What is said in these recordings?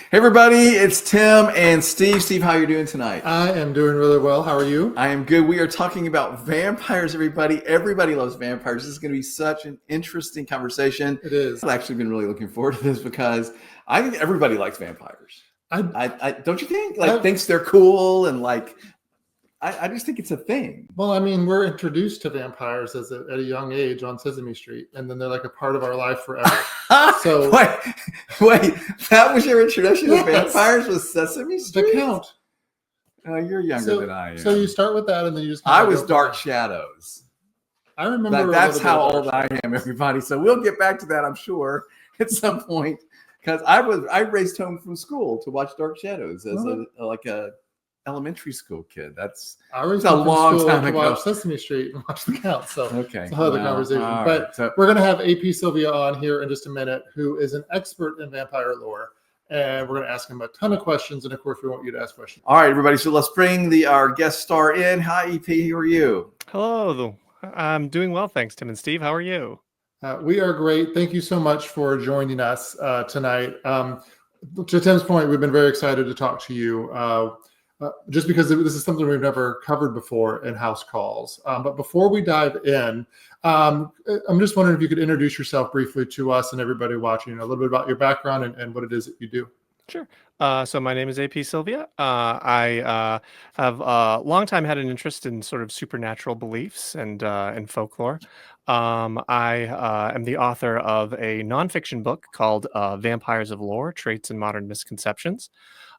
Hey everybody, it's Tim and Steve. Steve, how are you doing tonight? I am doing really well. How are you? I am good. We are talking about vampires, everybody. Everybody loves vampires. This is going to be such an interesting conversation. It is. I've actually been really looking forward to this because I think everybody likes vampires. I, I don't you think? Like I, thinks they're cool and I just think it's a thing. well, I mean, we're introduced to vampires at a young age on Sesame Street, and then they're like a part of our life forever. So, wait, that was your introduction to yes, vampires with Sesame the Street? Count. You're younger than I am. So you start with that, and then you just. I was Dark Shadows. I remember. That's how old I am, everybody. So we'll get back to that, I'm sure, at some point. Because I raced home from school to watch Dark Shadows as a elementary school kid. That's a long time ago. To watch Sesame Street and watch the Count. So okay, it's a whole other conversation. Right. But we're going to have AP Sylvia on here in just a minute, who is an expert in vampire lore. And we're going to ask him a ton of questions. And of course, we want you to ask questions. All right, everybody. So let's bring our guest star in. Hi, EP. How are you? Hello. I'm doing well, thanks, Tim and Steve. How are you? We are great. Thank you so much for joining us tonight. To Tim's point, we've been very excited to talk to you just because this is something we've never covered before in House Calls. But before we dive in, I'm just wondering if you could introduce yourself briefly to us and everybody watching, a little bit about your background and what it is that you do. Sure. So my name is AP Sylvia. I have a long time had an interest in sort of supernatural beliefs and folklore. I am the author of a nonfiction book called Vampires of Lore: Traits and Modern Misconceptions.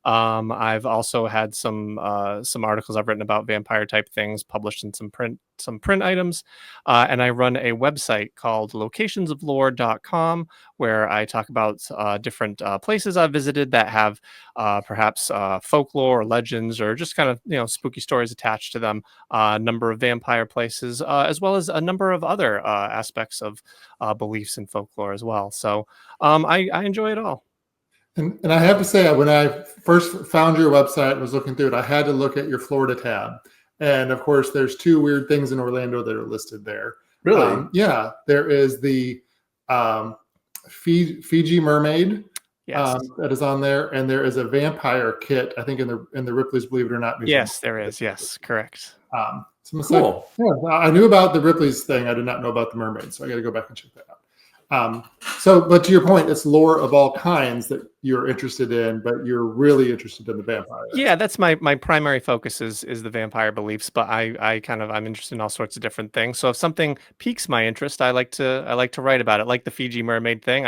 I've also had some articles I've written about vampire type things published in some print items, and I run a website called locationsoflore.com where I talk about different places I've visited that have perhaps folklore or legends or just kind of spooky stories attached to them. A number of vampire places, as well as a number of other aspects of beliefs and folklore as well. So I enjoy it all. And I have to say, when I first found your website and was looking through it, I had to look at your Florida tab. And of course, there's two weird things in Orlando that are listed there. Really? Yeah. There is the Fiji mermaid that is on there. And there is a vampire kit, I think, in the Ripley's Believe It or Not museum. Yes, there is. Yes, correct. So cool. I knew about the Ripley's thing. I did not know about the mermaid. So I got to go back and check that out. But to your point, it's lore of all kinds that you're interested in, but you're really interested in the vampire. Yeah, that's my primary focus is the vampire beliefs, but I'm interested in all sorts of different things. So if something piques my interest, I like to write about it. Like the Fiji mermaid thing.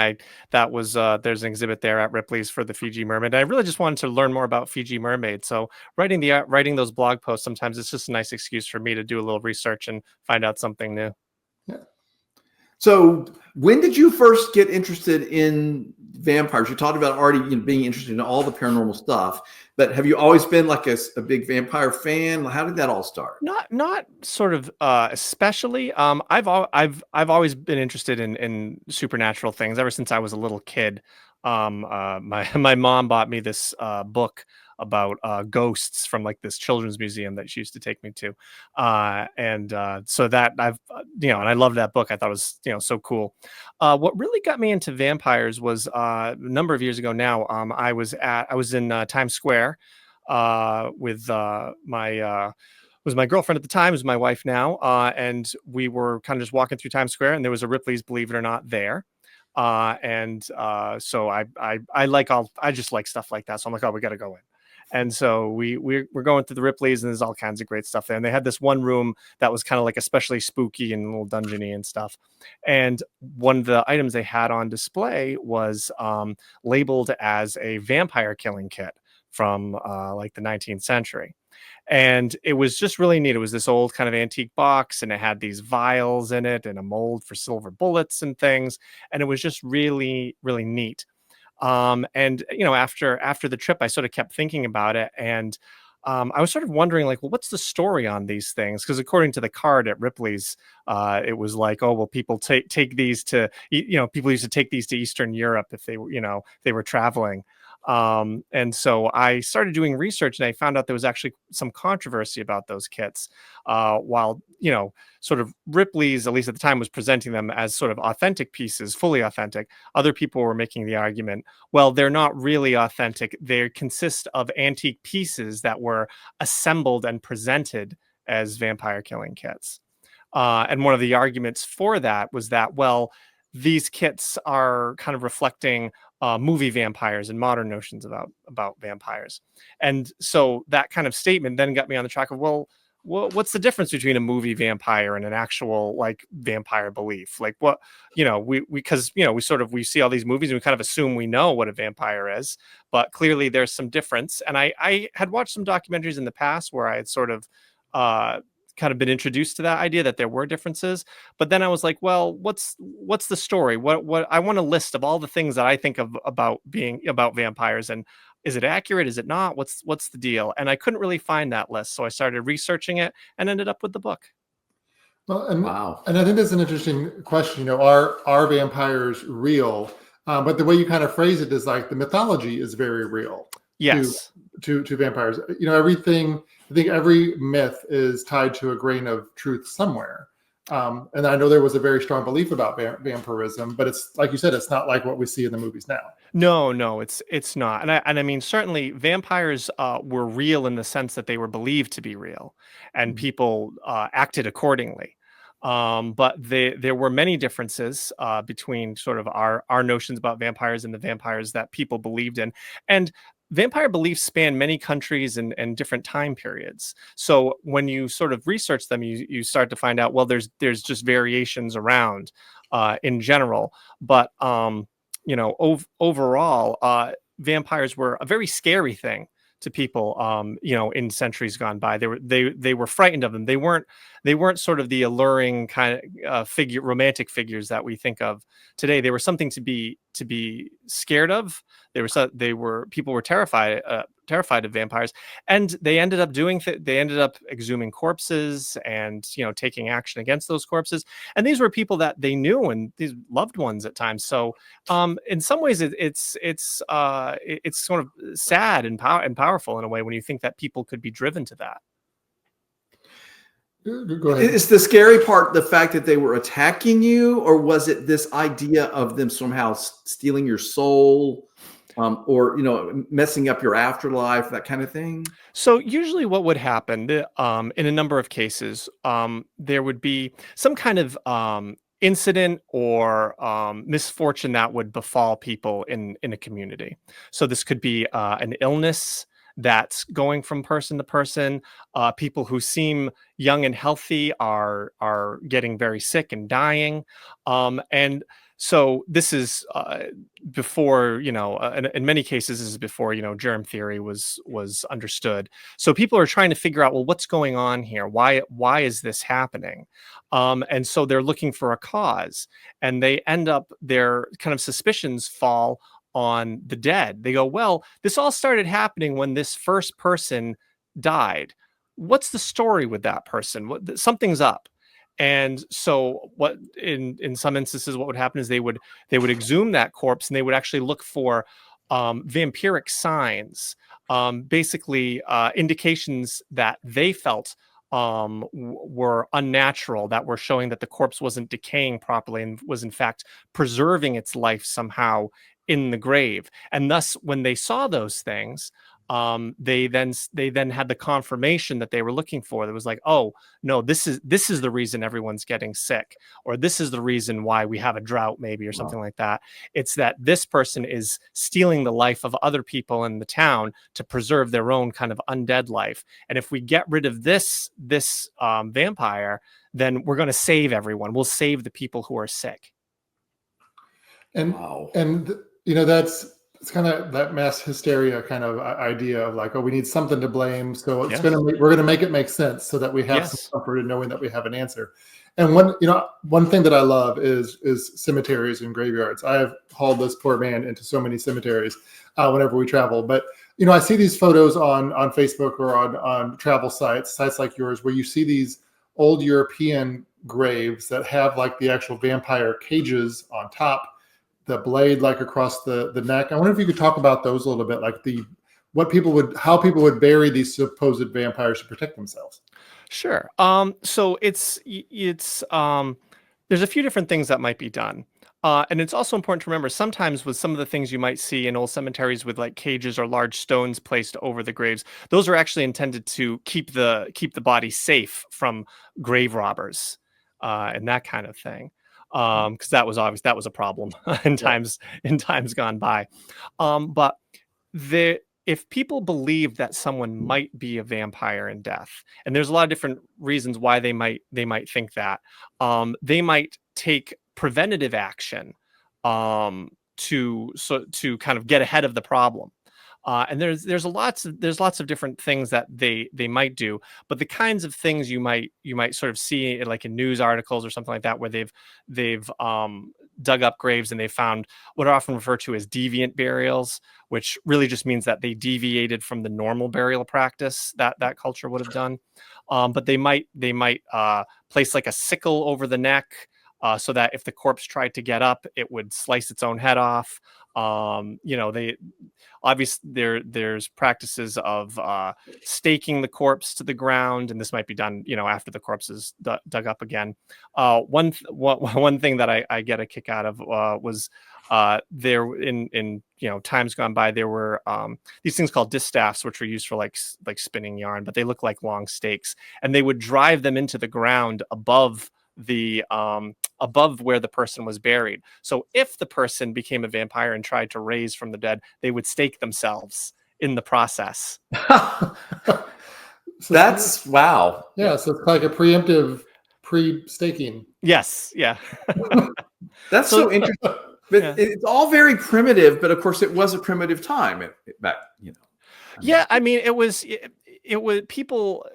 There's an exhibit there at Ripley's for the Fiji mermaid. I really just wanted to learn more about Fiji mermaid. So writing those blog posts, sometimes it's just a nice excuse for me to do a little research and find out something new. Yeah. So when did you first get interested in vampires? You talked about already being interested in all the paranormal stuff, but have you always been like a big vampire fan? How did that all start? Not sort of especially. I've always been interested in supernatural things ever since I was a little kid. My mom bought me this book about ghosts from like this children's museum that she used to take me to. So that and I loved that book. I thought it was, so cool. What really got me into vampires was a number of years ago now. I was in Times Square with my girlfriend at the time, who's my wife now. And we were kind of just walking through Times Square, and there was a Ripley's Believe It or Not there. So I just like stuff like that. So I'm like, oh, we got to go in. And so we're going through the Ripley's, and there's all kinds of great stuff there. And they had this one room that was kind of like especially spooky and a little dungeony and stuff. And one of the items they had on display was labeled as a vampire killing kit from like the 19th century. And it was just really neat. It was this old kind of antique box, and it had these vials in it and a mold for silver bullets and things. And it was just really, really neat. And after the trip, I sort of kept thinking about it, and I was sort of wondering, like, well, what's the story on these things? Because according to the card at Ripley's, it was like, oh, well, people take these to, people used to take these to Eastern Europe if they were traveling. And so I started doing research, and I found out there was actually some controversy about those kits. While, sort of Ripley's, at least at the time, was presenting them as sort of authentic pieces, fully authentic, other people were making the argument, well, they're not really authentic. They consist of antique pieces that were assembled and presented as vampire killing kits. And one of the arguments for that was that, well, these kits are kind of reflecting movie vampires and modern notions about vampires. And so that kind of statement then got me on the track of, well, what's the difference between a movie vampire and an actual like vampire belief? Like what, because we see all these movies and we kind of assume we know what a vampire is, but clearly there's some difference. And I had watched some documentaries in the past where I had sort of kind of been introduced to that idea that there were differences, but then I was like, well, what's the story? What I want a list of all the things that I think of about vampires, and is it accurate? Is it not? What's the deal? And I couldn't really find that list, so I started researching it and ended up with the book. Well, and, Wow. and I think that's an interesting question. Are vampires real? But the way you kind of phrase it is like the mythology is very real. Yes. To vampires. Everything. I think every myth is tied to a grain of truth somewhere. And I know there was a very strong belief about vampirism, but it's like you said, it's not like what we see in the movies now. No, it's not. And I mean, certainly vampires were real in the sense that they were believed to be real, and people acted accordingly. But there were many differences between sort of our notions about vampires and the vampires that people believed in. And vampire beliefs span many countries and different time periods. So when you sort of research them, you start to find out, well, there's just variations around in general. But overall, vampires were a very scary thing to people, in centuries gone by. They were frightened of them. They weren't sort of the alluring kind of romantic figures that we think of today. They were something to be scared of. People were terrified of vampires, and they ended up exhuming corpses and taking action against those corpses. And these were people that they knew, and these loved ones at times. So in some ways it's sort of sad and powerful in a way when you think that people could be driven to that. Go ahead. Is the scary part the fact that they were attacking you, or was it this idea of them somehow stealing your soul, or messing up your afterlife, that kind of thing? So usually what would happen in a number of cases, there would be some kind of incident or misfortune that would befall people in a community. So this could be an illness that's going from person to person. People who seem young and healthy are getting very sick and dying. And so this is before, in many cases, this is before, germ theory was understood. So people are trying to figure out, well, what's going on here? Why is this happening? And so they're looking for a cause, and their kind of suspicions fall on the dead. They go, well, this all started happening when this first person died. What's the story with that person? Something's up. And so what in some instances, what would happen is they would exhume that corpse, and they would actually look for vampiric signs, basically indications that they felt were unnatural, that were showing that the corpse wasn't decaying properly and was in fact preserving its life somehow in the grave. And thus, when they saw those things, they then had the confirmation that they were looking for. That was like, oh no, this is the reason everyone's getting sick, or this is the reason why we have a drought, maybe, or something like that. It's that this person is stealing the life of other people in the town to preserve their own kind of undead life. And if we get rid of this vampire, then we're going to save everyone. We'll save the people who are sick. And Wow. and it's kind of that mass hysteria kind of idea of like, oh, we need something to blame, so we're gonna make it make sense so that we have some comfort in knowing that we have an answer. And one thing that I love is cemeteries and graveyards. I have hauled this poor man into so many cemeteries whenever we travel. But I see these photos on Facebook or on travel sites like yours, where you see these old European graves that have like the actual vampire cages on top. the blade like across the neck. I wonder if you could talk about those a little bit, like how people would bury these supposed vampires to protect themselves. Sure. So there's a few different things that might be done. And it's also important to remember sometimes with some of the things you might see in old cemeteries with like cages or large stones placed over the graves, those are actually intended to keep the body safe from grave robbers and that kind of thing. Because that was a problem in times gone by. But if people believe that someone might be a vampire in death, and there's a lot of different reasons why they might think that, they might take preventative action to kind of get ahead of the problem. And there's lots of different things that they might do, but the kinds of things you might sort of see like in news articles or something like that, where they've dug up graves and they found what are often referred to as deviant burials, which really just means that they deviated from the normal burial practice that culture would have done. But they might place like a sickle over the neck. So that if the corpse tried to get up, it would slice its own head off. They obviously there's practices of staking the corpse to the ground, and this might be done, after the corpse is dug up again. One thing that I get a kick out of was there in times gone by, there were these things called distaffs, which were used for like spinning yarn, but they look like long stakes, and they would drive them into the ground above where the person was buried. So if the person became a vampire and tried to raise from the dead, they would stake themselves in the process. That's wow. Yeah, so it's like a preemptive pre-staking. Yes, yeah. That's so interesting. But it's all very primitive, but of course it was a primitive time back, Yeah, I mean, it was people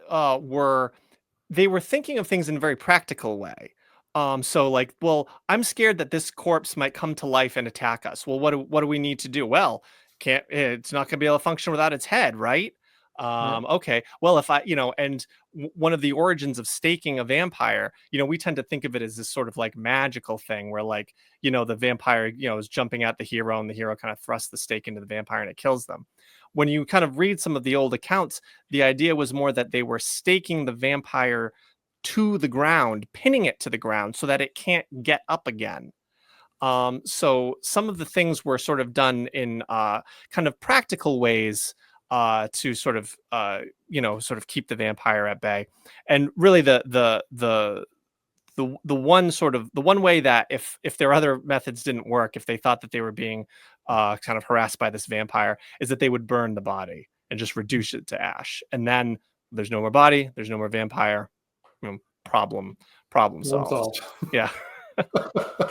they were thinking of things in a very practical way. So like, well, I'm scared that this corpse might come to life and attack us. Well, what do we need to do? Well, it's not going to be able to function without its head, right? Okay. Well, if one of the origins of staking a vampire, we tend to think of it as this sort of like magical thing where like, the vampire, is jumping at the hero and the hero kind of thrusts the stake into the vampire and it kills them. When you kind of read some of the old accounts, the idea was more that they were staking the vampire to the ground, pinning it to the ground so that it can't get up again. So some of the things were sort of done in kind of practical ways to sort of keep the vampire at bay. And really the one way that if their other methods didn't work, if they thought that they were being kind of harassed by this vampire, is that they would burn the body and just reduce it to ash. And then there's no more body, there's no more vampire. Problem solved. Yeah.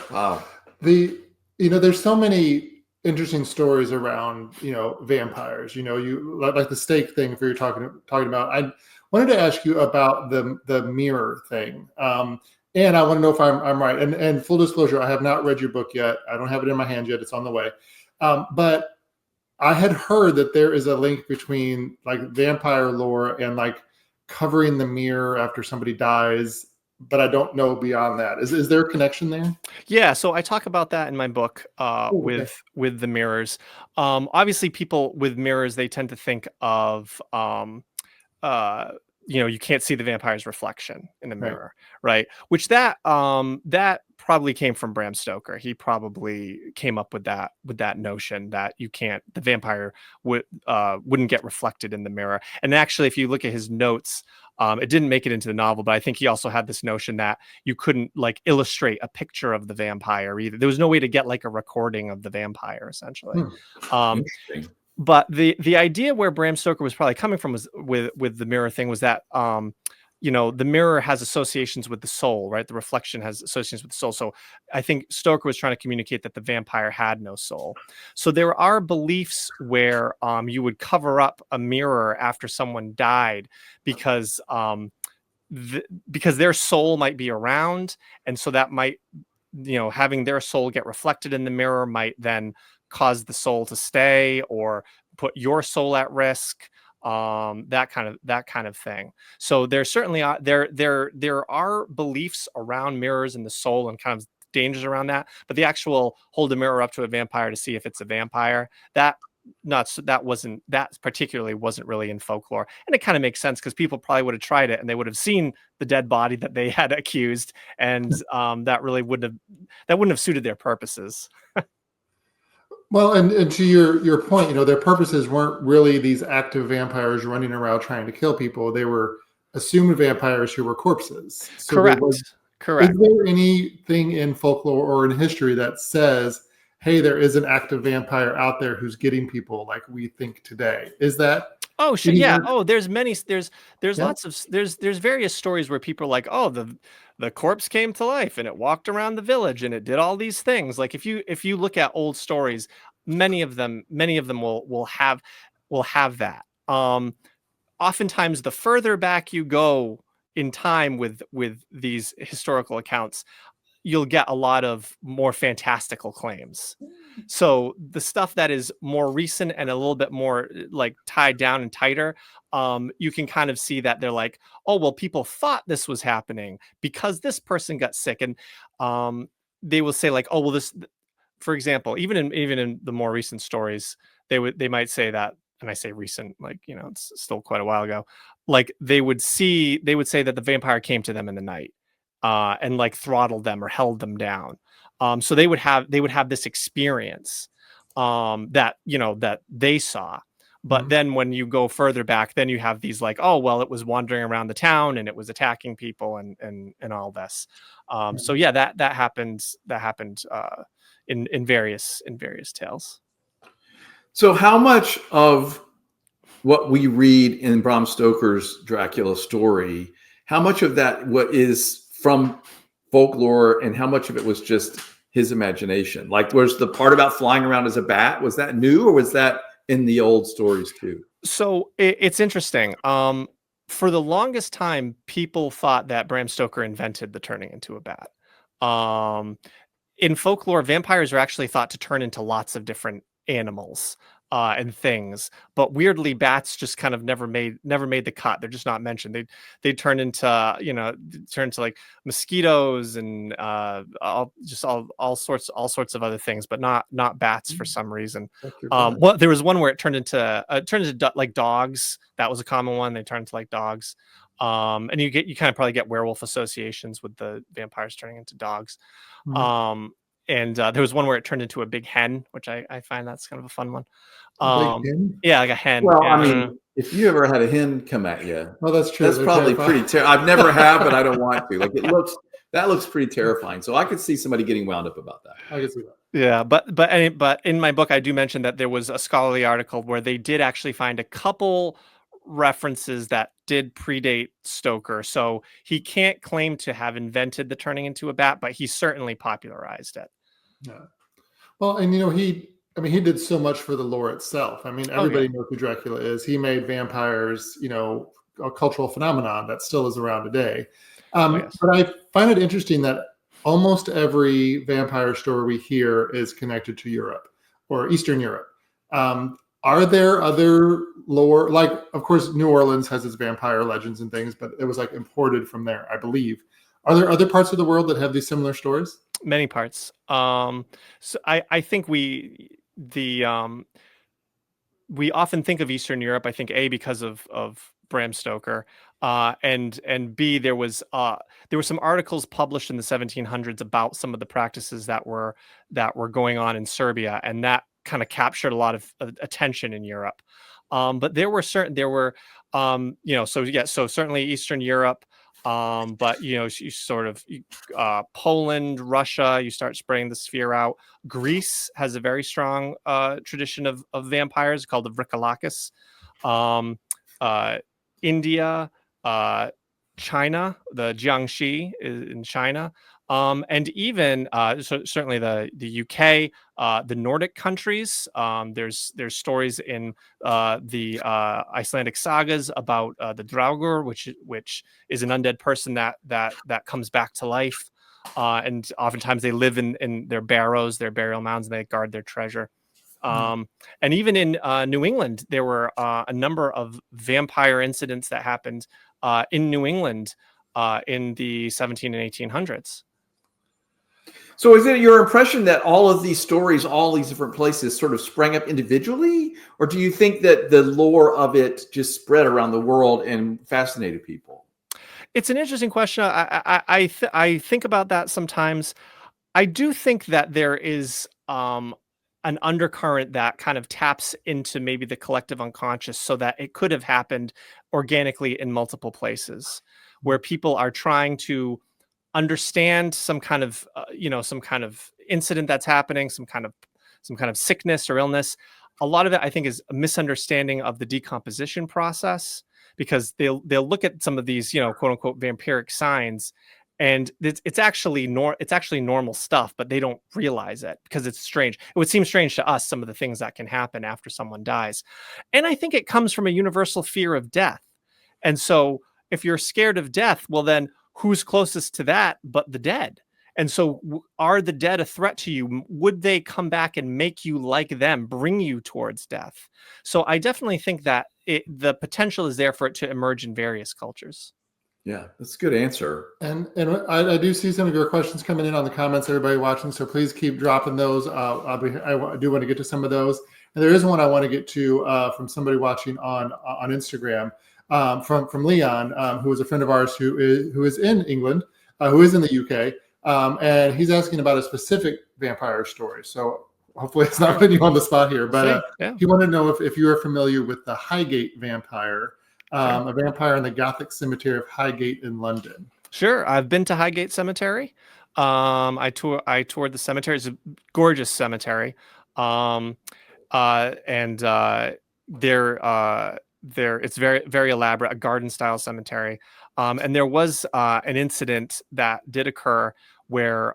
Wow. There's so many interesting stories around vampires. You like the stake thing. If you're talking about, I wanted to ask you about the mirror thing. And I want to know if I'm right. And full disclosure, I have not read your book yet. I don't have it in my hand yet. It's on the way. But I had heard that there is a link between like vampire lore and like covering the mirror after somebody dies, but I don't know beyond that. Is there a connection there? Yeah, so I talk about that in my book with the mirrors. Obviously, people with mirrors, they tend to think of you can't see the vampire's reflection in the mirror, right? Which that probably came from Bram Stoker. He probably came up with that notion that the vampire wouldn't get reflected in the mirror. And actually, if you look at his notes, it didn't make it into the novel, but I think he also had this notion that you couldn't like illustrate a picture of the vampire either. There was no way to get like a recording of the vampire, essentially. Interesting. But the idea where Bram Stoker was probably coming from was with the mirror thing was that the mirror has associations with the soul, right? The reflection has associations with the soul. So I think Stoker was trying to communicate that the vampire had no soul. So there are beliefs where you would cover up a mirror after someone died because their soul might be around, and so that might having their soul get reflected in the mirror might then cause the soul to stay or put your soul at risk, that kind of thing. So there certainly are there are beliefs around mirrors and the soul and kind of dangers around that. But the actual hold a mirror up to a vampire to see if it's a vampire, that particularly wasn't really in folklore. And it kind of makes sense because people probably would have tried it and they would have seen the dead body that they had accused, and that wouldn't have suited their purposes. Well, and to your point, their purposes weren't really these active vampires running around trying to kill people. They were assumed vampires who were corpses. So Correct. Correct. Is there anything in folklore or in history that says, hey, there is an active vampire out there who's getting people like we think today? Is that? Oh, sure. Yeah. Oh, there's lots of, there's various stories where people are like, oh, the corpse came to life and it walked around the village and it did all these things. Like if you look at old stories, many of them will have that. Oftentimes the further back you go in time with these historical accounts, you'll get a lot of more fantastical claims. So the stuff that is more recent and a little bit more like tied down and tighter, you can kind of see that they're like, oh, well, people thought this was happening because this person got sick. And they will say like, oh, well, this, for example, even in the more recent stories, they might say that, and I say recent, like, it's still quite a while ago, like they would say that the vampire came to them in the night. And like throttled them or held them down. So they would have this experience that they saw. But then when you go further back, then you have these like, oh, well, it was wandering around the town and it was attacking people and all this. So yeah, that happened in various tales. So how much of what we read in Bram Stoker's Dracula story, how much of that is from folklore and how much of it was just his imagination? Like, was the part about flying around as a bat, was that new or was that in the old stories too? So it's interesting. For the longest time, people thought that Bram Stoker invented the turning into a bat. In folklore, vampires are actually thought to turn into lots of different animals and things, but weirdly, bats just kind of never made the cut. They're just not mentioned. They turn into like mosquitoes and all sorts of other things, but not bats for some reason. Well, there was one where it turned into like dogs. That was a common one. They turned into like dogs. And you kind of probably get werewolf associations with the vampires turning into dogs. And there was one where it turned into a big hen, which I find that's kind of a fun one. Yeah, like a hen. Well, yeah. I mean, if you ever had a hen come at you, well, that's true. That's probably pretty terrifying. I've never have, but I don't want to. Like that looks pretty terrifying. So I could see somebody getting wound up about that. I can see that. Yeah, but in my book, I do mention that there was a scholarly article where they did actually find a couple references that did predate Stoker. So he can't claim to have invented the turning into a bat, but he certainly popularized it. Yeah. Well, and he did so much for the lore itself. I mean, everybody knows who Dracula is. He made vampires, a cultural phenomenon that still is around today. Yes. But I find it interesting that almost every vampire story we hear is connected to Europe or Eastern Europe. Are there other lore? Like, of course, New Orleans has its vampire legends and things, but it was like imported from there, I believe. Are there other parts of the world that have these similar stories? Many parts. So I think we often think of Eastern Europe, I think A, because of Bram Stoker, and B, there were some articles published in the 1700s about some of the practices that were going on in Serbia, and that kind of captured a lot of attention in Europe. But so certainly Eastern Europe. But you sort of Poland, Russia, you start spreading the sphere out. Greece has a very strong tradition of vampires called the Vrikalakas. India, China, the Jiangxi is in China, and even certainly the UK, the Nordic countries. There's stories in the Icelandic sagas about the Draugr, which is an undead person that comes back to life, and oftentimes they live in their barrows, their burial mounds, and they guard their treasure. And even in New England, there were a number of vampire incidents that happened in New England in the 17 and 1800s. So is it your impression that all of these stories, all these different places sort of sprang up individually? Or do you think that the lore of it just spread around the world and fascinated people? It's an interesting question. I think about that sometimes. I do think that there is an undercurrent that kind of taps into maybe the collective unconscious, so that it could have happened organically in multiple places, where people are trying to understand some kind of some kind of incident that's happening, some kind of sickness or illness. A lot of it, I think, is a misunderstanding of the decomposition process, because they'll look at some of these, quote unquote vampiric signs, and it's actually normal stuff, but they don't realize it because it's strange. It would seem strange to us, some of the things that can happen after someone dies. And I think it comes from a universal fear of death. And so if you're scared of death, well, then who's closest to that but the dead? And so are the dead a threat to you? Would they come back and make you like them, bring you towards death? So I definitely think that the potential is there for it to emerge in various cultures. Yeah, that's a good answer. And I do see some of your questions coming in on the comments, everybody watching. So please keep dropping those. I do want to get to some of those. And there is one I want to get to from somebody watching on Instagram, from Leon, who is a friend of ours who is in England, who is in the UK. And he's asking about a specific vampire story. So hopefully it's not putting you on the spot here, but he wanted to know if you are familiar with the Highgate vampire, a vampire in the Gothic cemetery of Highgate in London. Sure. I've been to Highgate Cemetery. I toured the cemetery. It's a gorgeous cemetery. And there it's very, very elaborate, a garden style cemetery. And there was an incident that did occur where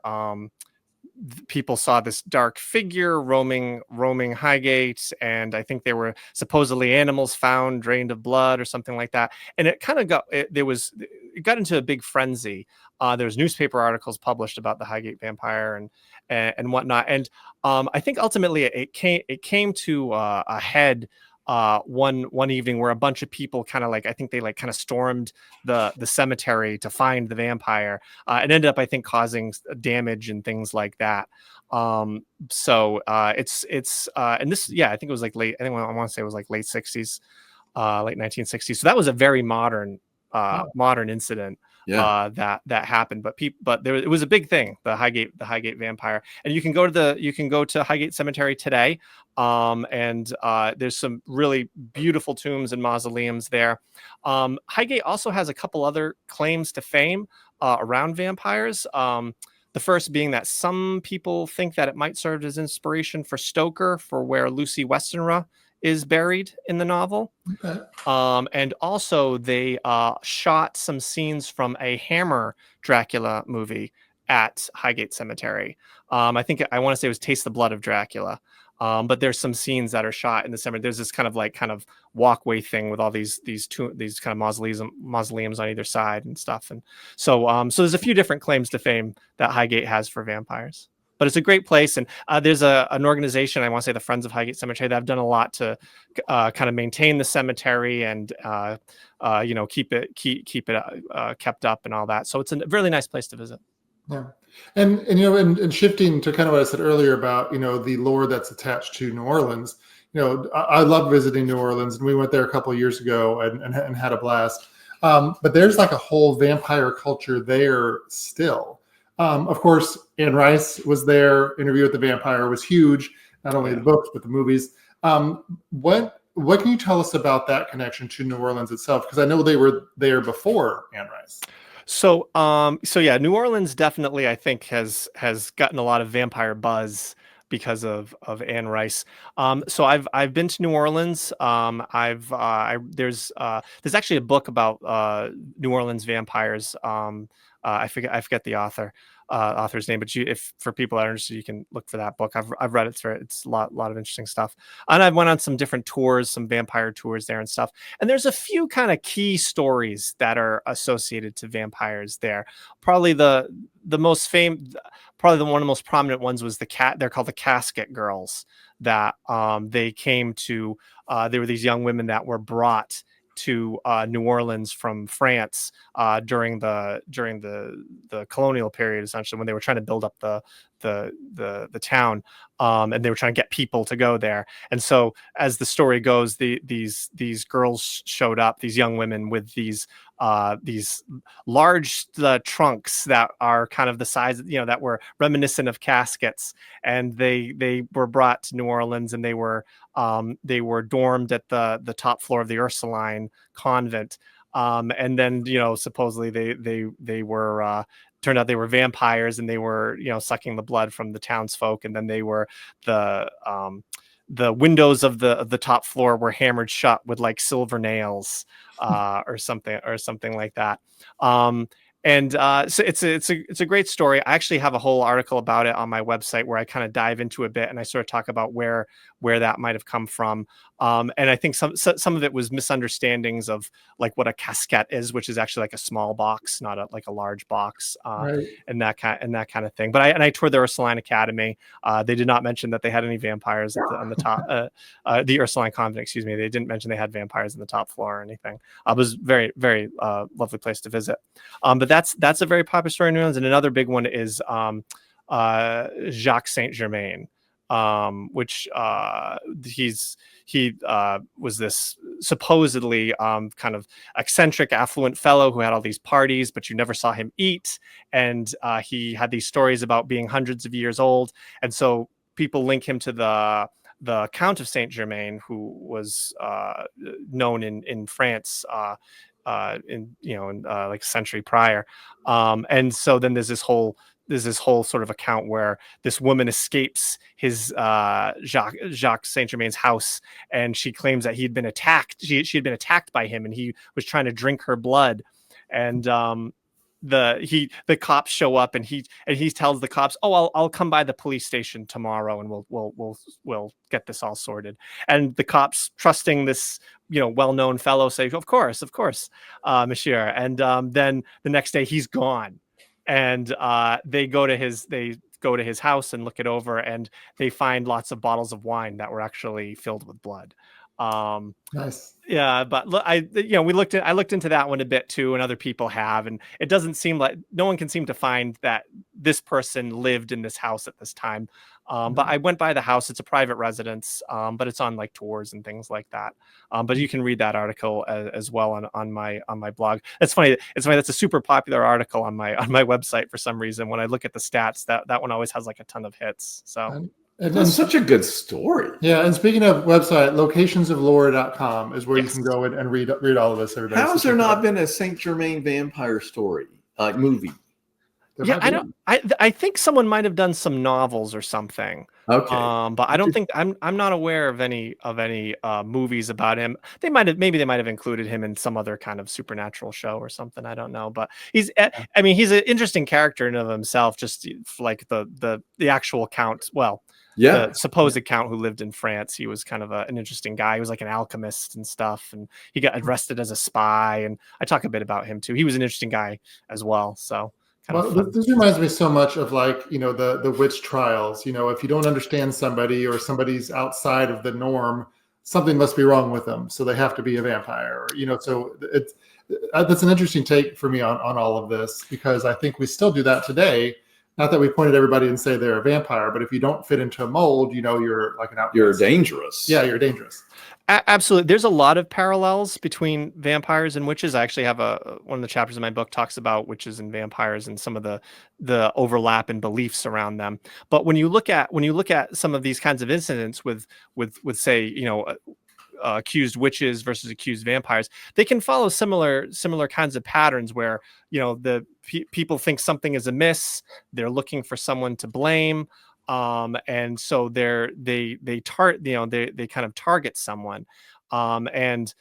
people saw this dark figure roaming Highgate, and I think there were supposedly animals found drained of blood or something like that. And it kind of it got into a big frenzy. There was newspaper articles published about the Highgate vampire and whatnot. And I think ultimately it came to a head one evening, where a bunch of people kind of I think they kind of stormed the cemetery to find the vampire. It ended up, I think, causing damage and things like that. So it's and this, I think it was late. I think I want to say it was late 60s, late 1960s. So that was a very modern incident. That happened, but it was a big thing, the Highgate vampire. And you can go to Highgate Cemetery today, and there's some really beautiful tombs and mausoleums there. Highgate also has a couple other claims to fame around vampires. The first being that some people think that it might serve as inspiration for Stoker, for where Lucy Westenra is buried in the novel. Okay. And also they shot some scenes from a Hammer Dracula movie at Highgate Cemetery. I think I want to say it was Taste the Blood of Dracula. But there's some scenes that are shot in the cemetery. There's this kind of walkway thing with all these kind of mausoleums on either side and stuff. And so there's a few different claims to fame that Highgate has for vampires. But it's a great place, and there's an organization, I want to say the Friends of Highgate Cemetery, that have done a lot to kind of maintain the cemetery and keep it kept up and all that. So it's a really nice place to visit. Yeah, and shifting to kind of what I said earlier about the lore that's attached to New Orleans. I love visiting New Orleans, and we went there a couple of years ago and had a blast. But there's a whole vampire culture there still. Of course, Anne Rice was there. Interview with the Vampire was huge. Not only the books, but the movies. What can you tell us about that connection to New Orleans itself? Because I know they were there before Anne Rice. So yeah, New Orleans definitely, I think, has gotten a lot of vampire buzz because of Anne Rice. So I've been to New Orleans. There's actually a book about New Orleans vampires. I forget the author's name, but if for people that are interested, you can look for that book. I've read it. It's a lot of interesting stuff. And I went on some different tours, some vampire tours there and stuff. And there's a few kind of key stories that are associated to vampires there. Probably the most famous, probably one of the most prominent ones was they're called the Casket Girls. That they came to. They were these young women that were brought to New Orleans from France during the colonial period, essentially, when they were trying to build up the town, and they were trying to get people to go there. And so, as the story goes, these girls showed up, these young women with these large trunks that are kind of the size, that were reminiscent of caskets, and they were brought to New Orleans, and they were dormed at the top floor of the Ursuline convent. And then, supposedly they were turned out they were vampires, and they were, sucking the blood from the townsfolk. And then they were the windows of the top floor were hammered shut with like silver nails, or something like that. And so it's a great story. I actually have a whole article about it on my website where I kind of dive into a bit, and I sort of talk about where that might have come from. And I think some of it was misunderstandings of like what a casquette is, which is actually like a small box, not like a large box, Right. and that kind of thing. But I toured the Ursuline Academy. They did not mention that they had any vampires on the top. The Ursuline Convent, excuse me. They didn't mention they had vampires on the top floor or anything. It was very, very lovely place to visit. But that's a very popular story in New Orleans. And another big one is Jacques Saint Germain, which he was this supposedly kind of eccentric, affluent fellow who had all these parties, but you never saw him eat. And he had these stories about being hundreds of years old. And so people link him to the Count of Saint Germain, who was known in France in like a century prior. And so then there's this whole sort of account where this woman escapes his Jacques Saint Germain's house, and she claims that he'd been attacked. She had been attacked by him, and he was trying to drink her blood. And the cops show up, and he tells the cops, "Oh, I'll come by the police station tomorrow, and we'll get this all sorted." And the cops, trusting this well-known fellow, say, "Of course, monsieur." And then the next day he's gone, and they go to his house and look it over, and they find lots of bottles of wine that were actually filled with blood. Nice. Yeah, but I looked into that one a bit too, and other people have, and it doesn't seem like no one can seem to find that this person lived in this house at this time. But I went by the house. It's a private residence, but it's on like tours and things like that. But you can read that article as well on my blog. It's funny. That's a super popular article on my website for some reason. When I look at the stats, that one always has like a ton of hits. So. And That's such a good story. Yeah, and speaking of website, locationsoflore.com is where you can go and read all of this. Everybody. How has there not been a Saint Germain vampire story, like movie? I think someone might have done some novels or something. Okay. But I don't think I'm not aware of any movies about him. They might have included him in some other kind of supernatural show or something. I don't know, but he's an interesting character in and of himself, just like the actual count. Well, yeah, the supposed count who lived in France. He was kind of an interesting guy. He was like an alchemist and stuff, and he got arrested as a spy. And I talk a bit about him too. He was an interesting guy as well. So. Well, this reminds me so much of like, the witch trials. If you don't understand somebody or somebody's outside of the norm, something must be wrong with them. So they have to be a vampire. So that's an interesting take for me on all of this, because I think we still do that today. Not that we point at everybody and say they're a vampire, but if you don't fit into a mold, you're like an outcast. You're dangerous. Yeah, you're dangerous. Absolutely. There's a lot of parallels between vampires and witches. I actually have one of the chapters in my book talks about witches and vampires and some of the overlap in beliefs around them. But when you look at some of these kinds of incidents with say, accused witches versus accused vampires, they can follow similar kinds of patterns where, the people think something is amiss. They're looking for someone to blame. And so they kind of target someone. And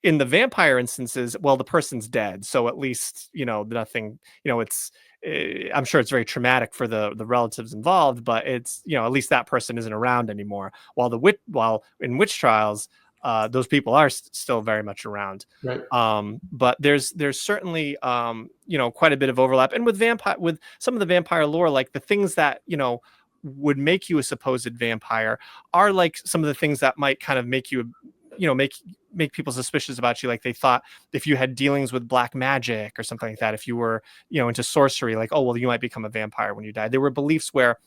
in the vampire instances, well, the person's dead. So at least, nothing, I'm sure it's very traumatic for the relatives involved, but it's, at least that person isn't around anymore. While in witch trials, those people are still very much around. Right. But there's certainly, quite a bit of overlap. And with some of the vampire lore, like the things that, would make you a supposed vampire are like some of the things that might kind of make you, make people suspicious about you. Like they thought if you had dealings with black magic or something like that, if you were, into sorcery, like, oh, well, you might become a vampire when you die. There were beliefs where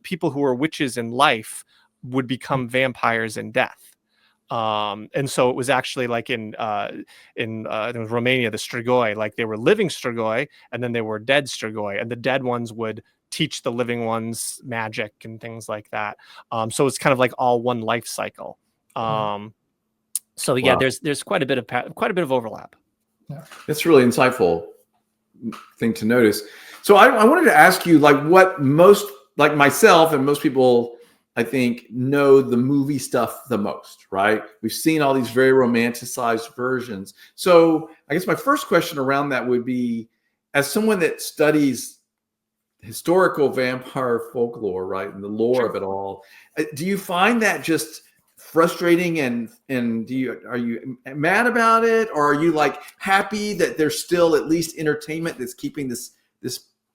people who were witches in life would become vampires in death. And so it was actually like in Romania, the strigoi, like they were living strigoi and then they were dead strigoi, and the dead ones would teach the living ones magic and things like that. So it's kind of like all one life cycle. So yeah, Wow. there's quite a bit of overlap. Yeah. That's really insightful thing to notice. So I wanted to ask you, like, what most, like myself and most people, I think, know the movie stuff the most, right? We've seen all these very romanticized versions. So I guess my first question around that would be, as someone that studies historical vampire folklore, right, and the lore of it all, do you find that just frustrating, and are you mad about it, or are you like happy that there's still at least entertainment that's keeping this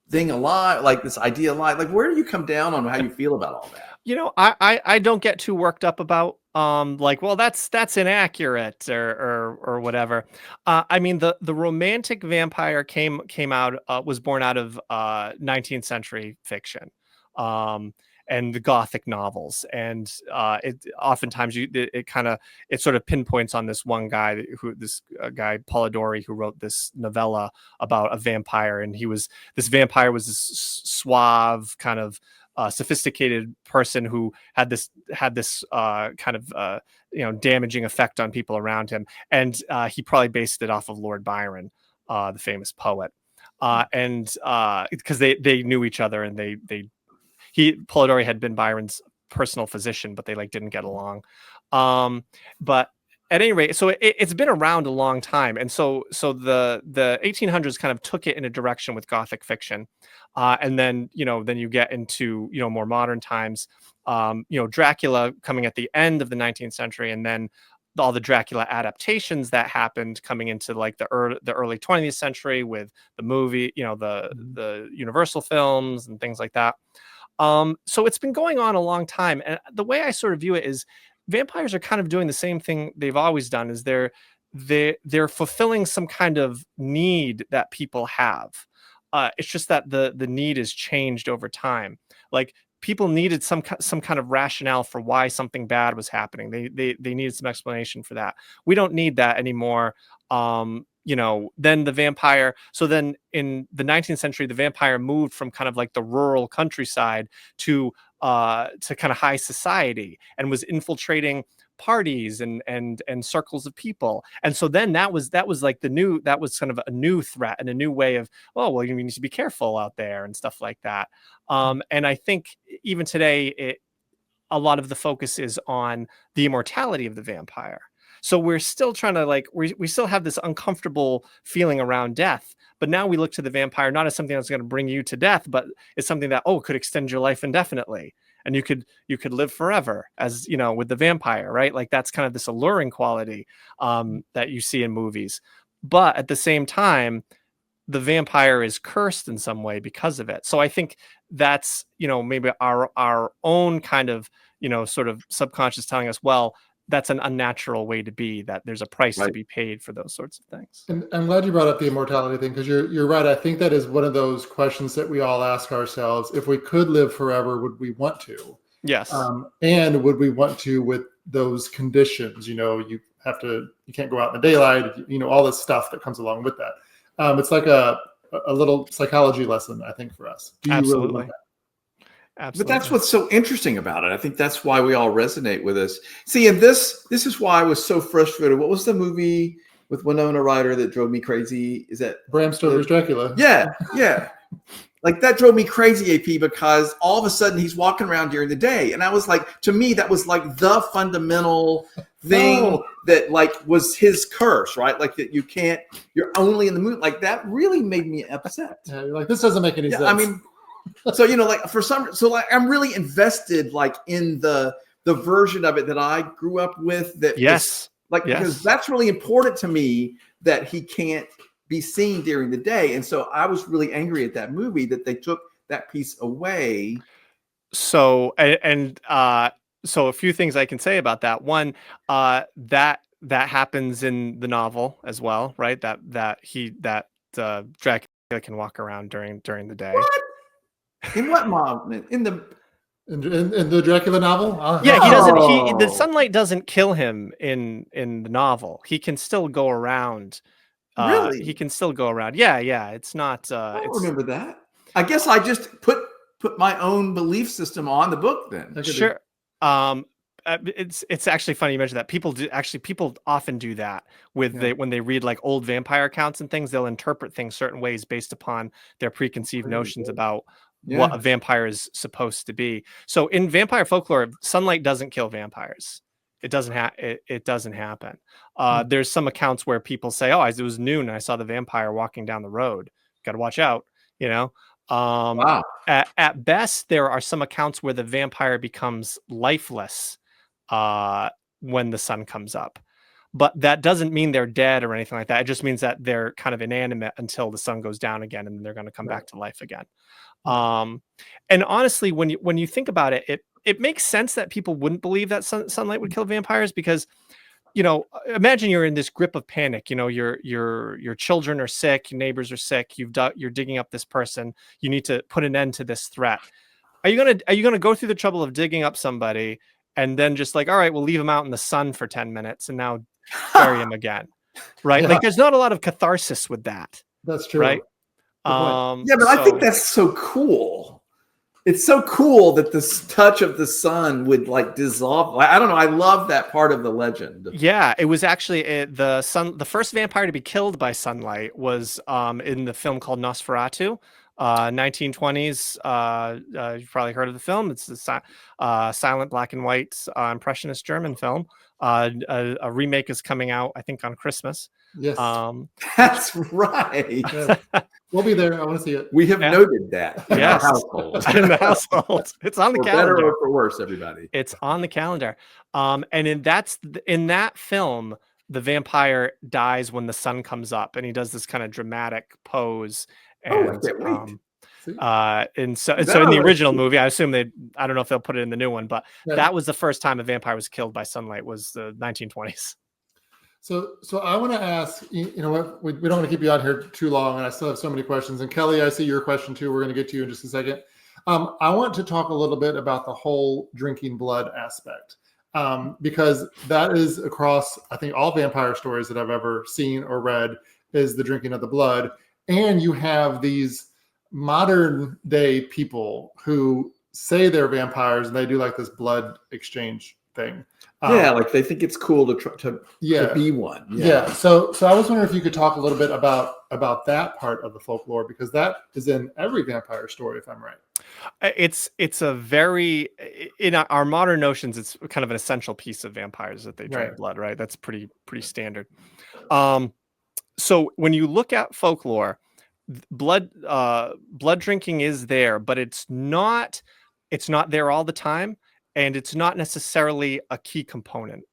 thing alive, like this idea alive? Like, where do you come down on how you feel about all that? I don't get too worked up about like, well, that's inaccurate or whatever. I mean, the romantic vampire came out was born out of 19th century fiction. And the Gothic novels, and it oftentimes it sort of pinpoints on this one guy guy Polidori, who wrote this novella about a vampire, and this vampire was this suave kind of sophisticated person who had this kind of damaging effect on people around him, and he probably based it off of Lord Byron, the famous poet, and because they knew each other, and Polidori had been Byron's personal physician, but they didn't get along. But at any rate, so it's been around a long time, and so the 1800s kind of took it in a direction with Gothic fiction, and then you get into more modern times. Dracula coming at the end of the 19th century, and then all the Dracula adaptations that happened coming into the early 20th century with the movie, the Universal films and things like that. So it's been going on a long time, and the way I sort of view it is vampires are kind of doing the same thing they've always done. Is they're fulfilling some kind of need that people have. It's just that the need has changed over time. Like, people needed some kind of rationale for why something bad was happening. They needed some explanation for that. We don't need that anymore. Then the vampire. So then in the 19th century, the vampire moved from kind of like the rural countryside to kind of high society, and was infiltrating parties and circles of people. And so then that was like that was kind of a new threat and a new way of, oh, well, you need to be careful out there and stuff like that. And I think even today, a lot of the focus is on the immortality of the vampire. So we're still trying to we still have this uncomfortable feeling around death, but now we look to the vampire not as something that's going to bring you to death, but it's something that could extend your life indefinitely, and you could live forever, as with the vampire, right? Like, that's kind of this alluring quality that you see in movies, but at the same time, the vampire is cursed in some way because of it. So I think that's maybe our own kind of sort of subconscious telling us, well, that's an unnatural way to be, that there's a price to be paid for those sorts of things. And I'm glad you brought up the immortality thing, because you're right. I think that is one of those questions that we all ask ourselves. If we could live forever, would we want to? Yes. And would we want to with those conditions? You can't go out in the daylight, all this stuff that comes along with that. It's like a little psychology lesson, I think, for us. Do you really want that? Absolutely. But that's what's so interesting about it. I think that's why we all resonate with this. See, and this is why I was so frustrated. What was the movie with Winona Ryder that drove me crazy? Is that Bram Stoker's Dracula? Yeah. Like, that drove me crazy, AP, because all of a sudden he's walking around during the day. And I was like, to me, that was like the fundamental thing that was his curse, right? Like, that you're only in the moon. Like, that really made me upset. Yeah, you're like, this doesn't make any sense. I mean, so I'm really invested in the version of it that I grew up with. That because that's really important to me, that he can't be seen during the day. And so I was really angry at that movie that they took that piece away. So so a few things I can say about that. One, that that happens in the novel as well, right? That Dracula can walk around during the day. What? In what mom? In the In the Dracula novel? Yeah, he doesn't. The Oh. sunlight doesn't kill him in the novel. He can still go around. Really? He can still go around. Yeah, yeah. It's not. I don't It's remember that. I guess I just put my own belief system on the book then. That could be- sure. It's actually funny you mentioned that. People often do that with Yeah. when they read like old vampire accounts and things. They'll interpret things certain ways based upon their preconceived Really notions good. about Yeah. what a vampire is supposed to be. So in vampire folklore, sunlight doesn't kill vampires. It doesn't it doesn't happen. There's some accounts where people say, "Oh, it was noon and I saw the vampire walking down the road. Got to watch out," you know. Wow. At best, there are some accounts where the vampire becomes lifeless when the sun comes up. But that doesn't mean they're dead or anything like that. It just means that they're kind of inanimate until the sun goes down again, and they're going to come back to life again. And honestly, when you think about it, it makes sense that people wouldn't believe that sunlight would kill vampires because, imagine you're in this grip of panic. Your children are sick, your neighbors are sick. You're digging up this person. You need to put an end to this threat. Are you gonna go through the trouble of digging up somebody and then just like, all right, we'll leave him out in the sun for 10 minutes and now bury him again, right? Yeah. Like, there's not a lot of catharsis with that, That's true. right? Yeah, but I think that's so cool. It's so cool that this touch of the sun would like dissolve. I don't know. I love that part of the legend. Yeah, it was actually the first vampire to be killed by sunlight was in the film called Nosferatu, 1920s. You've probably heard of the film. It's the silent black and white impressionist German film. A remake is coming out, I think, on Christmas. Yes. That's right. Yes. We'll be there. I want to see it. We have noted that in Yes. our household. In the household. It's on the For calendar. better or for worse, everybody. It's on the calendar. And in that film, the vampire dies when the sun comes up, and he does this kind of dramatic pose. And, I can't wait. and so in the original movie, I assume I don't know if they'll put it in the new one, but that was the first time a vampire was killed by sunlight, was the 1920s. So I want to ask, you know what, we don't want to keep you on here too long, and I still have so many questions. And Kelly, I see your question too. We're going to get to you in just a second. I want to talk a little bit about the whole drinking blood aspect, because that is across, I think, all vampire stories that I've ever seen or read is the drinking of the blood. And you have these modern day people who say they're vampires and they do like this blood exchange thing. Yeah, like they think it's cool to be one. Yeah. So I was wondering if you could talk a little bit about that part of the folklore, because that is in every vampire story, if I'm right. It's a very, in our modern notions, it's kind of an essential piece of vampires that they drink blood, right? That's pretty standard. So when you look at folklore, blood drinking is there, but it's not there all the time, and it's not necessarily a key component.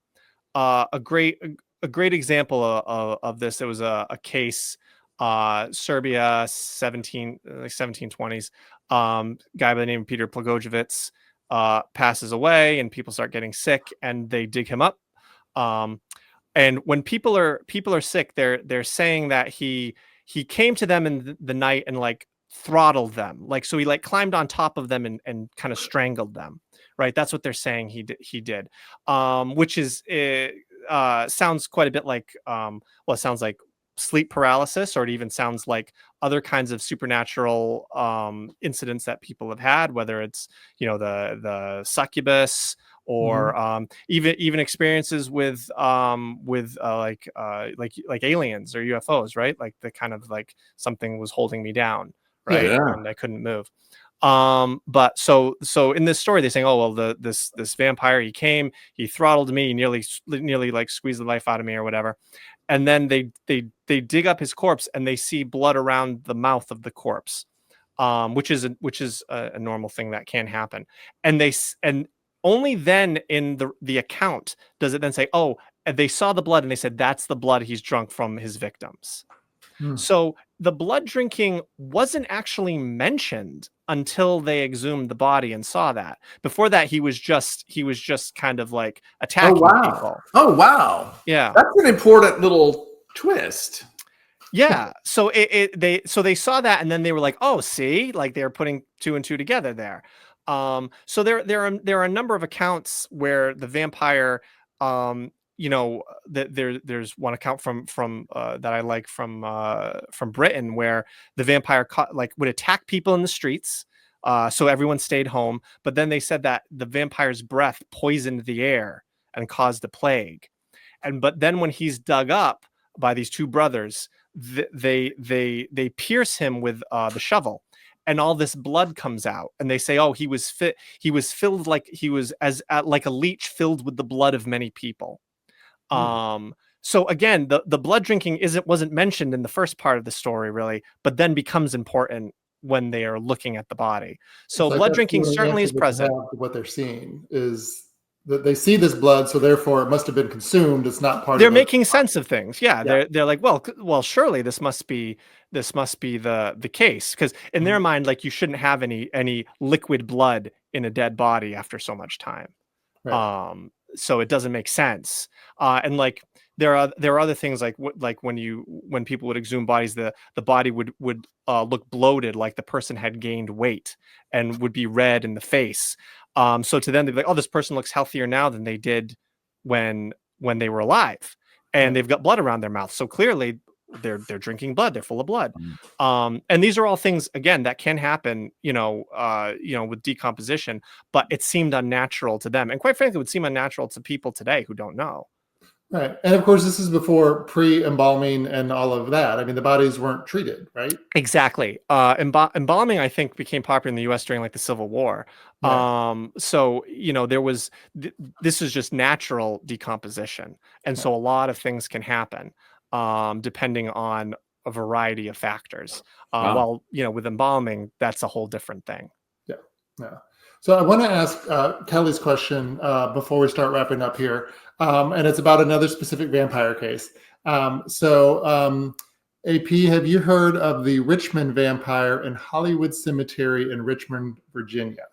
A great example of this, there was a case, Serbia, 1720s, guy by the name of Peter Blagojevich passes away, and people start getting sick, and they dig him up. And when people are sick, they're saying that he came to them in the night and like throttled them, like, so he like climbed on top of them and kind of strangled them, right? That's what they're saying he did, which is sounds quite a bit like it sounds like sleep paralysis, or it even sounds like other kinds of supernatural incidents that people have had, whether it's the succubus, or even experiences with like aliens or UFOs, right? Like the kind of like something was holding me down, right? Yeah. And I couldn't move. But so in this story, they're saying, oh, well, this vampire, he came, he throttled me, he nearly like squeezed the life out of me or whatever. And then they dig up his corpse, and they see blood around the mouth of the corpse, which is a normal thing that can happen. And only then in the account does it then say, oh, they saw the blood and they said that's the blood he's drunk from his victims. So the blood drinking wasn't actually mentioned until they exhumed the body and saw that. Before that, he was just kind of like attacking people. Oh wow. Yeah. That's an important little twist. Yeah. So they saw that, and then they were like, oh, see, like they're putting 2 and 2 together there. So there are a number of accounts where the vampire, there's one account from that I like from Britain, where the vampire would attack people in the streets. So everyone stayed home, but then they said that the vampire's breath poisoned the air and caused a plague. But then when he's dug up by these 2 brothers, they pierce him with the shovel, and all this blood comes out, and they say, oh, he was filled like he was like a leech filled with the blood of many people. So again, the blood drinking wasn't mentioned in the first part of the story really, but then becomes important when they are looking at the body. So blood drinking certainly is present. What they're seeing is that they see this blood, so therefore it must have been consumed. It's not part. They're making sense of things. Yeah, they're like, well, surely this must be the case, because in their mind, like, you shouldn't have any liquid blood in a dead body after so much time. Right. So it doesn't make sense. And like there are other things like when people would exhume bodies, the body would look bloated, like the person had gained weight, and would be red in the face. So to them, they'd be like, oh, this person looks healthier now than they did when they were alive, and they've got blood around their mouth. So clearly they're drinking blood. They're full of blood. And these are all things, again, that can happen, with decomposition, but it seemed unnatural to them. And quite frankly, it would seem unnatural to people today who don't know. Right. And of course, this is before pre-embalming and all of that. I mean, the bodies weren't treated, right? Exactly. Embalming, I think, became popular in the U.S. during like the Civil War. Yeah. So, there was, this is just natural decomposition. And so a lot of things can happen depending on a variety of factors. While, with embalming, that's a whole different thing. Yeah. Yeah. So I want to ask Kelly's question before we start wrapping up here. And it's about another specific vampire case. AP, have you heard of the Richmond vampire in Hollywood Cemetery in Richmond, Virginia?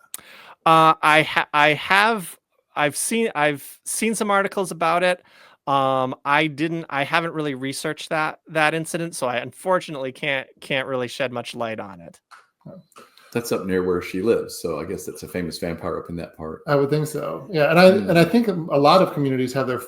I have. I've seen some articles about it. I haven't really researched that incident, so I unfortunately can't really shed much light on it. That's up near where she lives, so I guess that's a famous vampire up in that part. I would think so. Yeah, and I think a lot of communities have their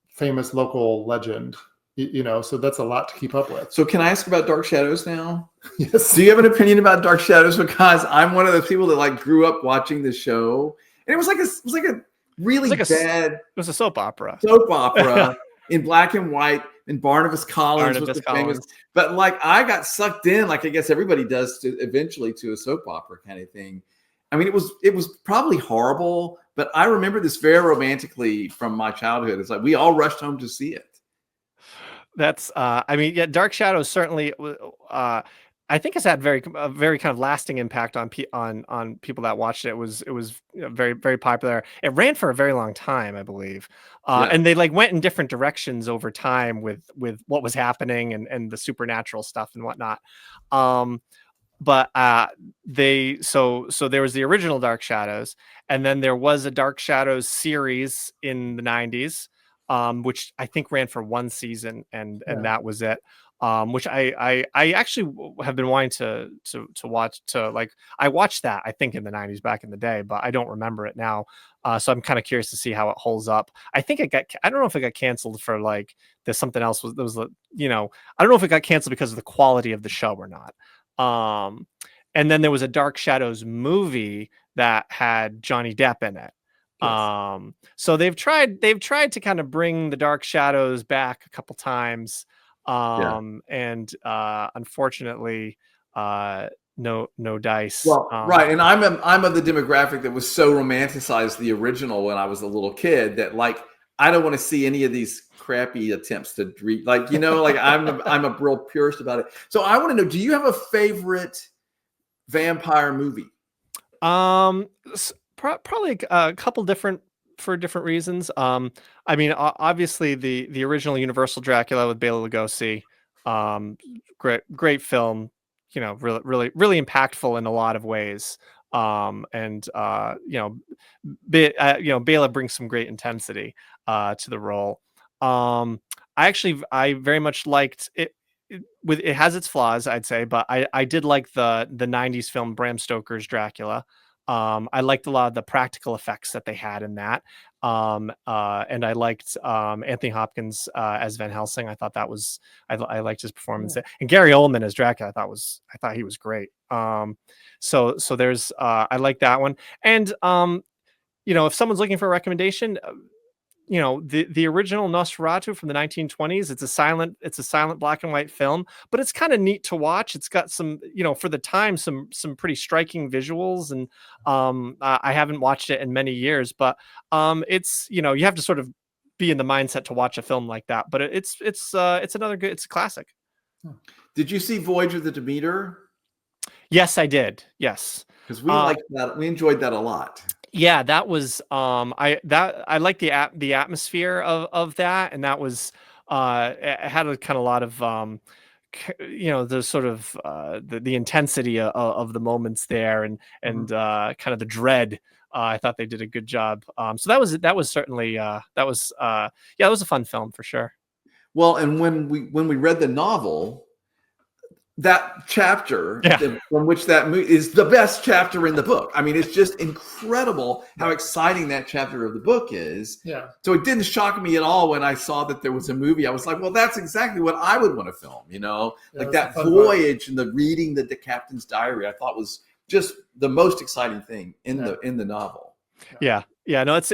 famous local legend. So that's a lot to keep up with. So can I ask about Dark Shadows now? Yes. Do you have an opinion about Dark Shadows? Because I'm one of those people that like grew up watching this show, and it was like a really bad. It was a soap opera. In black and white. And Barnabas Collins was the famous, but like I got sucked in, like I guess everybody does, eventually to a soap opera kind of thing. I mean, it was probably horrible, but I remember this very romantically from my childhood. It's like we all rushed home to see it. That's, Dark Shadows certainly, I think it's had a very kind of lasting impact on people that watched it. It was very, very popular. It ran for a very long time, I believe. And they like went in different directions over time with what was happening and the supernatural stuff and whatnot. But so there was the original Dark Shadows, and then there was a Dark Shadows series in the 90s, which I think ran for one season, and that was it. Which I actually have been wanting to watch. I watched that, I think, in the 90s back in the day, but I don't remember it now. So I'm kind of curious to see how it holds up. I think I don't know if it got canceled for like there's something else I don't know if it got canceled because of the quality of the show or not. And then there was a Dark Shadows movie that had Johnny Depp in it. Yes. So they've tried to kind of bring the Dark Shadows back a couple times. And unfortunately, no dice. Well, right. And I'm of the demographic that was so romanticized the original when I was a little kid that like I don't want to see any of these crappy attempts to like I'm a real purist about it. So I want to know, do you have a favorite vampire movie? Probably a couple different reasons. I mean, obviously the original Universal Dracula with Bela Lugosi, great film, really impactful in a lot of ways. And Bela brings some great intensity to the role. I very much liked it. It has its flaws, I'd say, but I did like the 90s film Bram Stoker's Dracula. I liked a lot of the practical effects that they had in that. And I liked Anthony Hopkins as Van Helsing. I thought I liked his performance. Yeah. And Gary Oldman as Dracula, I thought he was great. So there's I like that one. And if someone's looking for a recommendation, the original Nosferatu from the 1920s, it's a silent black and white film, but it's kind of neat to watch. It's got some, for the time, some pretty striking visuals. And I haven't watched it in many years, but it's, you have to sort of be in the mindset to watch a film like that. But it's a classic. Did you see Voyage of the Demeter? Yes, I did. Yes. Because we liked that. We enjoyed that a lot. Yeah, that was I like the atmosphere of that, and that was it had a kind of lot of the sort of the intensity of the moments there, and kind of the dread. I thought they did a good job. So that was certainly it was a fun film for sure. Well, and when we read the novel, that chapter from which that movie is the best chapter in the book. I mean, it's just incredible how exciting that chapter of the book is. Yeah. So it didn't shock me at all when I saw that there was a movie. I was like, well, that's exactly what I would want to film, like that voyage and the reading the captain's diary. I thought was just the most exciting thing in the novel. Yeah. No, it's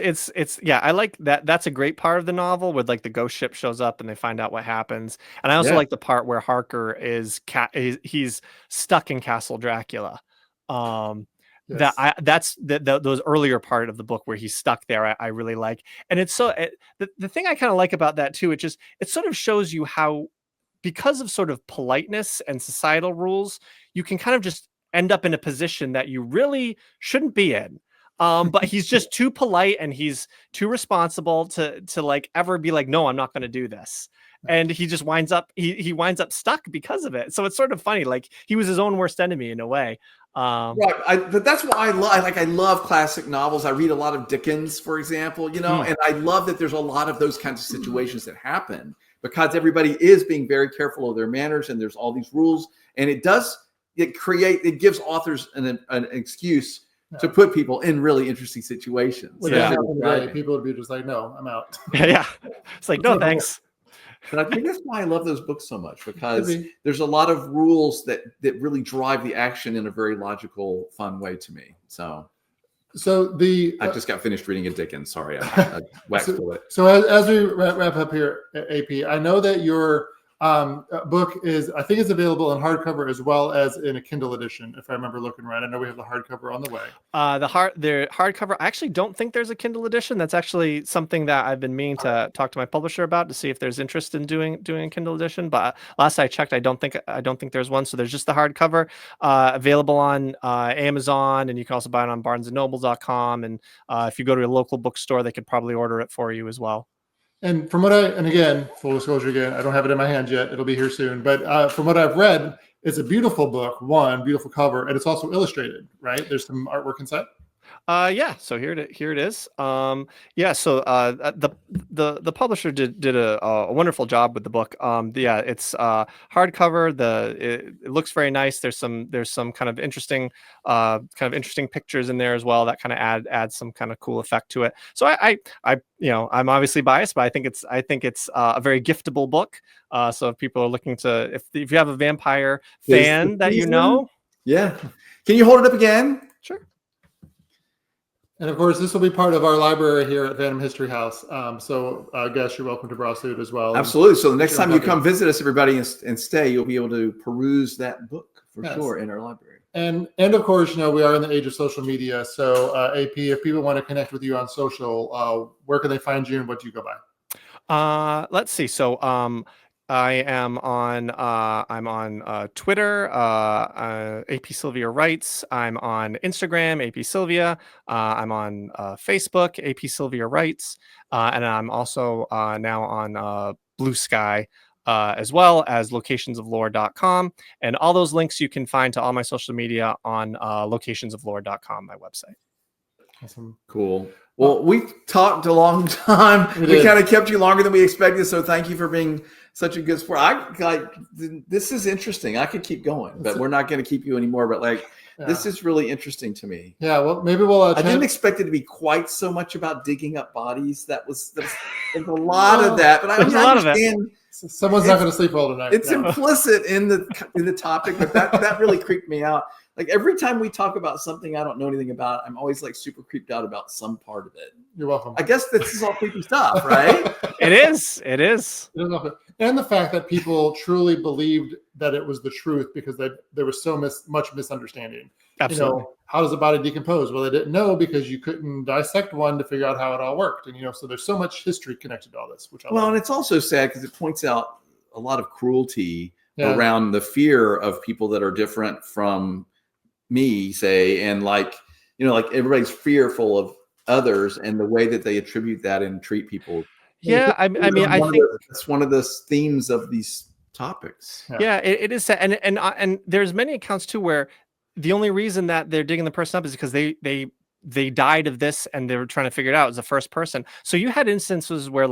I like that. That's a great part of the novel where like the ghost ship shows up and they find out what happens. And I also like the part where Harker is he's stuck in Castle Dracula. Yes. That's those earlier part of the book where he's stuck there. I really like. And it's the thing I kind of like about that too, it sort of shows you how, because of sort of politeness and societal rules, you can kind of just end up in a position that you really shouldn't be in. But he's just too polite and he's too responsible to like ever be like, no, I'm not going to do this. And he just winds up stuck because of it. So it's sort of funny. Like he was his own worst enemy in a way. Right. But that's why I love classic novels. I read a lot of Dickens, for example, and I love that there's a lot of those kinds of situations that happen because everybody is being very careful of their manners and there's all these rules. And it gives authors an excuse to put people in really interesting situations. People would be just like, no, I'm out. Yeah. It's like, no, thanks. And I think that's why I love those books so much, because there's a lot of rules that really drive the action in a very logical, fun way to me. So I just got finished reading a Dickens. Sorry, I waxed through it. So as we wrap up here, AP, I know that your book I think it's available in hardcover as well as in a Kindle edition, if I remember looking right. I know we have the hardcover on the way. The hardcover, I actually don't think there's a Kindle edition. That's actually something that I've been meaning to talk to my publisher about to see if there's interest in doing a Kindle edition. But last I checked, I don't think there's one. So there's just the hardcover available on Amazon, and you can also buy it on BarnesandNoble.com. And if you go to a local bookstore, they could probably order it for you as well. And from and again, full disclosure again, I don't have it in my hand yet. It'll be here soon. But from what I've read, it's a beautiful book, beautiful cover, and it's also illustrated, right? There's some artwork inside. So here it is. So the publisher did a wonderful job with the book. It's hardcover. It looks very nice. There's some kind of interesting pictures in there as well that kind of add some kind of cool effect to it. So I'm obviously biased, but I think it's a very giftable book. So if people are looking to, if you have a vampire fan that yeah, can you hold it up again? Sure. And of course, this will be part of our library here at Phantom History House. So I guess you're welcome to browse through it as well. Absolutely. So the next time you come visit us, everybody, and stay, you'll be able to peruse that book for sure in our library. And of course, we are in the age of social media. So AP, if people want to connect with you on social, where can they find you and what do you go by? Let's see. So I am on Twitter, AP Sylvia Writes. I'm on Instagram, AP Sylvia. I'm on Facebook, AP Sylvia Writes. And I'm also now on Blue Sky as well as locationsoflore.com. And all those links you can find to all my social media on locationsoflore.com, my website. Awesome. Cool. Well, we talked a long time. We kind of kept you longer than we expected, so thank you for being such a good sport. This is interesting. I could keep going, but we're not going to keep you anymore. But this is really interesting to me. Yeah. Well, maybe we'll. I didn't expect it to be quite so much about digging up bodies. There's a lot of that, but I understand. Someone's not going to sleep well tonight. It's implicit in the topic, but that really creeped me out. Like every time we talk about something I don't know anything about, I'm always like super creeped out about some part of it. You're welcome. I guess this is all creepy stuff, right? It is. It is. And the fact that people truly believed that it was the truth because there was so much misunderstanding. Absolutely. How does a body decompose? Well, they didn't know because you couldn't dissect one to figure out how it all worked. And, so there's so much history connected to all this. And it's also sad because it points out a lot of cruelty around the fear of people that are different from me, say, and like everybody's fearful of others and the way that they attribute that and treat people. Yeah, I mean, I think that's one of the themes of these topics. Yeah, it is sad. And there's many accounts too where the only reason that they're digging the person up is because they died of this and they were trying to figure it out as the first person. So you had instances where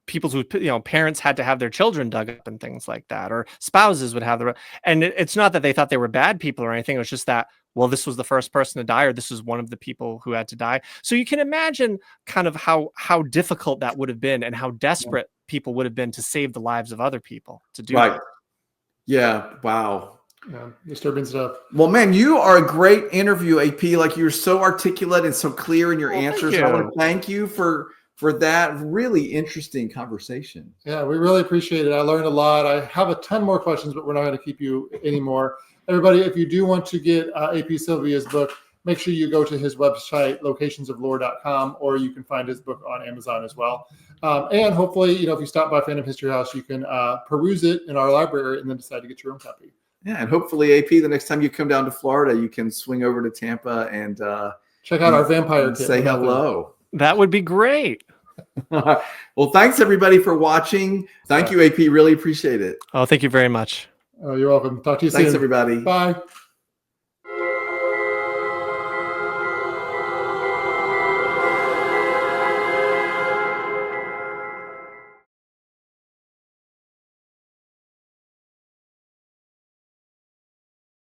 people who parents had to have their children dug up and things like that, or spouses would have and it's not that they thought they were bad people or anything. It was just that, well, this was the first person to die, or this was one of the people who had to die. So you can imagine kind of how difficult that would have been and how desperate people would have been to save the lives of other people to do that. Yeah. Wow. Yeah, disturbing stuff. Well, man, you are a great interview, AP. Like, you're so articulate and so clear in your answers. I want to thank you for that really interesting conversation. Yeah, we really appreciate it. I learned a lot. I have a ton more questions, but we're not going to keep you anymore. Everybody, if you do want to get AP Sylvia's book, make sure you go to his website, locationsoflore.com, or you can find his book on Amazon as well. And hopefully, if you stop by Phantom History House, you can peruse it in our library and then decide to get your own copy. Yeah, and hopefully, AP, the next time you come down to Florida, you can swing over to Tampa and check out our vampire kit. Say hello. That would be great. Well, thanks everybody for watching. Thank you, AP. Really appreciate it. Oh, thank you very much. Oh, you're welcome. Talk to you soon. Thanks, everybody. Bye.